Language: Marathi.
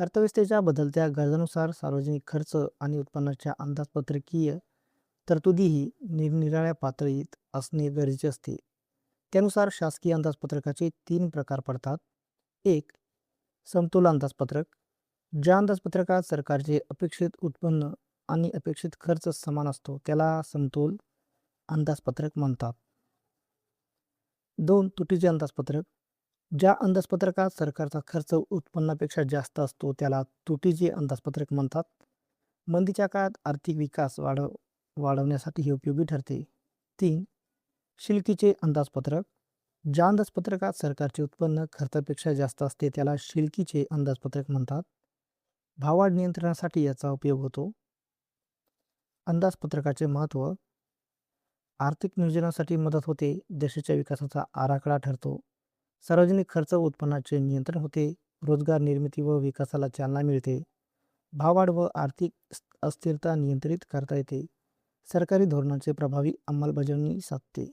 अर्थव्यवस्थेच्या बदलत्या गरजांनुसार सार्वजनिक खर्च आणि उत्पन्नाच्या अंदाजपत्रकीय तरतुदीही निरनिराळ्या पातळीत असणे गरजेचे असते. त्यानुसार शासकीय अंदाजपत्रकाचे 3 प्रकार पडतात. एक, समतोल अंदाजपत्रक. ज्या अंदाजपत्रकात सरकारचे अपेक्षित उत्पन्न आणि अपेक्षित खर्च समान असतो त्याला समतोल अंदाजपत्रक म्हणतात. 2, तुटीचे अंदाजपत्रक. ज्या अंदाजपत्रकात सरकारचा खर्च उत्पन्नापेक्षा जास्त असतो त्याला तुटीचे अंदाजपत्रक म्हणतात. मंदीच्या काळात आर्थिक विकास वाढवण्यासाठी हे उपयोगी ठरते. 3, शिल्लकीचे अंदाजपत्रक. ज्या अंदाजपत्रकात सरकारचे उत्पन्न खर्चापेक्षा जास्त असते त्याला शिल्लकीचे अंदाजपत्रक म्हणतात. भाववाढ नियंत्रणासाठी याचा उपयोग होतो. अंदाजपत्रकाचे महत्त्व. आर्थिक नियोजनासाठी मदत होते. देशाच्या विकासाचा आराखडा ठरतो. सार्वजनिक खर्च व उत्पन्नाचे नियंत्रण होते. रोजगार निर्मिती व विकासाला चालना मिळते. भाववाढ व आर्थिक अस्थिरता नियंत्रित करता येते. सरकारी धोरणांचे प्रभावी अंमलबजावणी साधते.